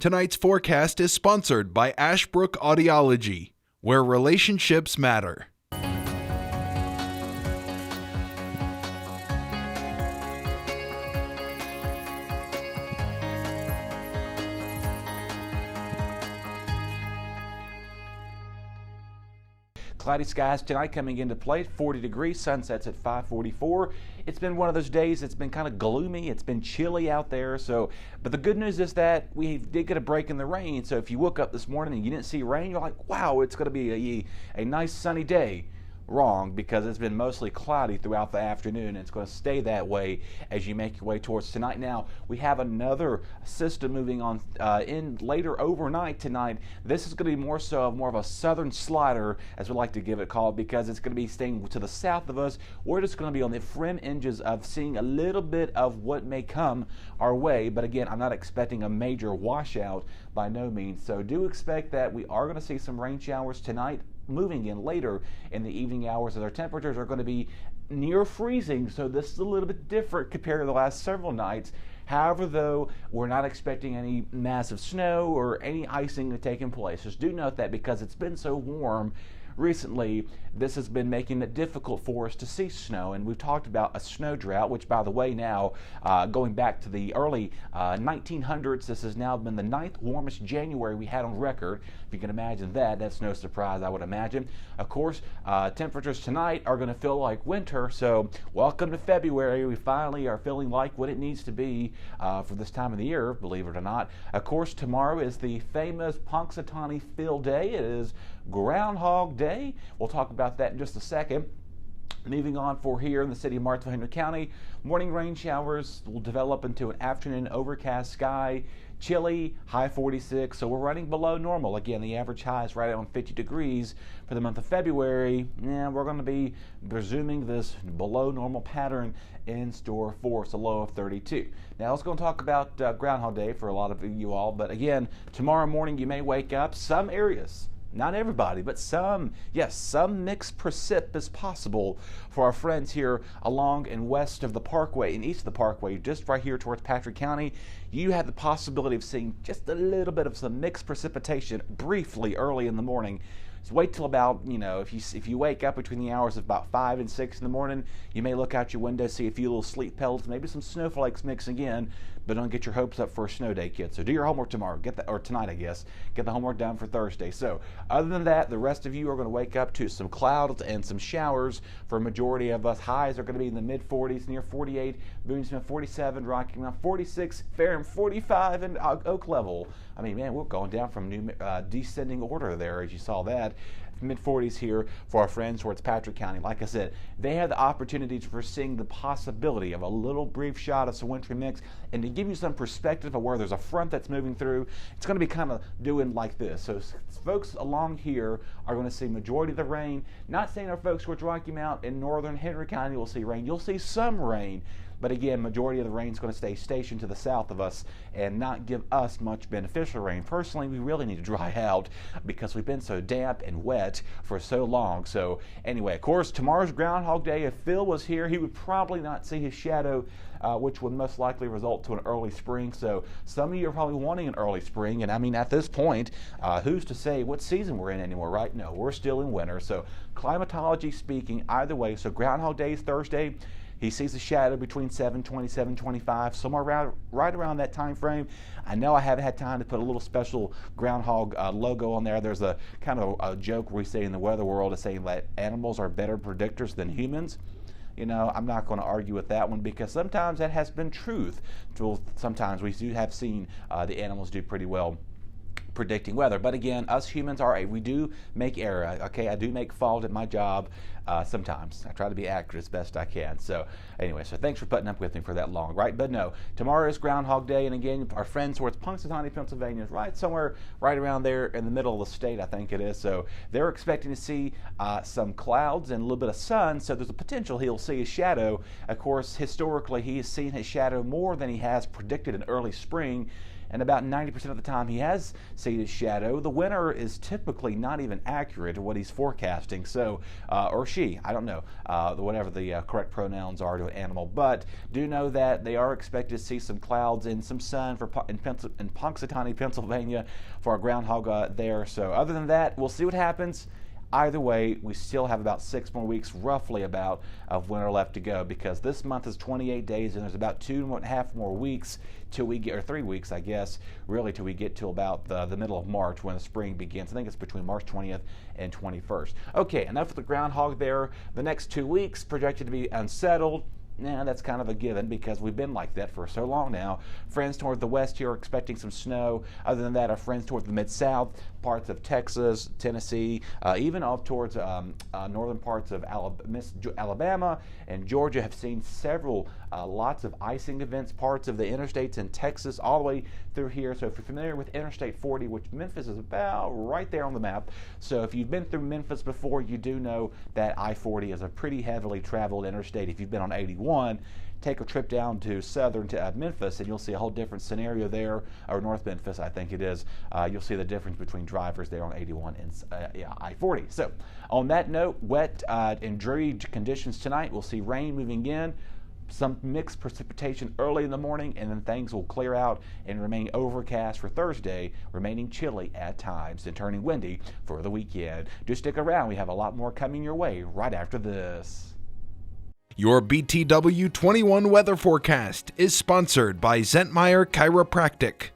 Tonight's forecast is sponsored by Ashbrook Audiology, where relationships matter. Cloudy skies tonight coming into play, 40 degrees, sunsets at 5:44. It's been one of those days it's been kind of gloomy, it's been chilly out there, but the good news is that we did get a break in the rain, so if you woke up this morning and you didn't see rain, you're like, wow, it's going to be a nice sunny day. Wrong, because it's been mostly cloudy throughout the afternoon, and it's going to stay that way as you make your way towards tonight. Now, we have another system moving on in later overnight tonight. This is going to be more of a southern slider, as we like to give it called, because it's going to be staying to the south of us. We're just going to be on the fringe edges of seeing a little bit of what may come our way, but again, I'm not expecting a major washout by no means, so do expect that we are going to see some rain showers tonight, moving in later in the evening hours, as our temperatures are going to be near freezing, so this is a little bit different compared to the last several nights. However, though, we're not expecting any massive snow or any icing to take place. Just do note that because it's been so warm recently, this has been making it difficult for us to see snow, and we've talked about a snow drought, which, by the way, now going back to the early 1900s, this has now been the 9th warmest January we had on record. If you can imagine that, that's no surprise, I would imagine. Of course, temperatures tonight are going to feel like winter, so welcome to February. We finally are feeling like what it needs to be for this time of the year, believe it or not. Of course, tomorrow is the famous Punxsutawney Phil Day. It is Groundhog Day. We'll talk about that in just a second. Moving on for here in the city of Martinsville, Henry County, morning rain showers will develop into an afternoon overcast sky. Chilly, high 46, so we're running below normal. Again, the average high is right around 50 degrees for the month of February. We're going to be resuming this below normal pattern in store for us, a low of 32. Now let's go and talk about Groundhog Day for a lot of you all, but again, tomorrow morning you may wake up, some areas, not everybody, but some mixed precip is possible for our friends here along and west of the Parkway and east of the Parkway, just right here towards Patrick County. You have the possibility of seeing just a little bit of some mixed precipitation briefly early in the morning. So wait till about, if you wake up between the hours of about 5 and 6 in the morning, you may look out your window, see a few little sleet pellets, maybe some snowflakes mixing in, but don't get your hopes up for a snow day, kids. So do your homework tomorrow, or tonight, I guess. Get the homework done for Thursday. So other than that, the rest of you are going to wake up to some clouds and some showers for a majority of us. Highs are going to be in the mid-40s, near 48, Boonton 47, Rocky Mount 46, Ferrum 45, and Oak Level. I mean, man, we're going down from descending order there, as you saw that. Mid-40s here for our friends towards Patrick County. Like I said, they have the opportunity for seeing the possibility of a little brief shot of some wintry mix, and to give you some perspective of where there's a front that's moving through, it's going to be kind of doing like this. So folks along here are going to see majority of the rain. Not saying our folks towards Rocky Mount in northern Henry County will see rain. You'll see some rain, but again, majority of the rain is going to stay stationed to the south of us and not give us much beneficial rain. Personally, we really need to dry out because we've been so damp and wet for so long. So anyway, of course, tomorrow's Groundhog Day. If Phil was here, he would probably not see his shadow, which would most likely result to an early spring. So some of you are probably wanting an early spring, and I mean, at this point, who's to say what season we're in anymore, right? No, we're still in winter. So climatology speaking, either way, so Groundhog Day is Thursday. He sees a shadow between 7:20, 7:25, somewhere right around that time frame. I know I haven't had time to put a little special groundhog logo on there. There's a kind of a joke we say in the weather world is saying that animals are better predictors than humans. I'm not going to argue with that one because sometimes that has been truth. Sometimes we do have seen the animals do pretty well predicting weather, but again, us humans we do make error. Okay, I do make fault at my job sometimes. I try to be accurate as best I can. So anyway, thanks for putting up with me for that long, right? But no, tomorrow is Groundhog Day, and again, our friends towards Punxsutawney, Pennsylvania, is right somewhere right around there in the middle of the state, I think it is. So they're expecting to see some clouds and a little bit of sun. So there's a potential he'll see his shadow. Of course, historically, he has seen his shadow more than he has predicted in early spring. and about 90% of the time he has seen his shadow, the winner is typically not even accurate to what he's forecasting. So, or she, I don't know, whatever the correct pronouns are to an animal. But do know that they are expected to see some clouds and some sun in Punxsutawney, Pennsylvania, for our groundhog there. So, other than that, we'll see what happens. Either way, we still have about 6 more weeks, roughly about, of winter left to go, because this month is 28 days and there's about 2.5 more weeks till we get, or 3 weeks, I guess, really till we get to about the middle of March when the spring begins. I think it's between March 20th and 21st. Okay, enough with the groundhog there. The next 2 weeks projected to be unsettled. Yeah, that's kind of a given because we've been like that for so long now. Friends toward the west here are expecting some snow. Other than that, our friends toward the mid-south, parts of Texas, Tennessee, even off towards northern parts of Alabama and Georgia have seen several lots of icing events, parts of the interstates in Texas all the way through here. So if you're familiar with Interstate 40, which Memphis is about right there on the map, so if you've been through Memphis before, you do know that I-40 is a pretty heavily traveled interstate. If you've been on 81, take a trip down to southern to Memphis and you'll see a whole different scenario there, or North Memphis I think it is. You'll see the difference between drivers there on 81 and I-40. So on that note, wet and dreary conditions tonight. We'll see rain moving in, some mixed precipitation early in the morning, and then things will clear out and remain overcast for Thursday, remaining chilly at times and turning windy for the weekend. Do stick around. We have a lot more coming your way right after this. Your BTW21 weather forecast is sponsored by Zentmeyer Chiropractic.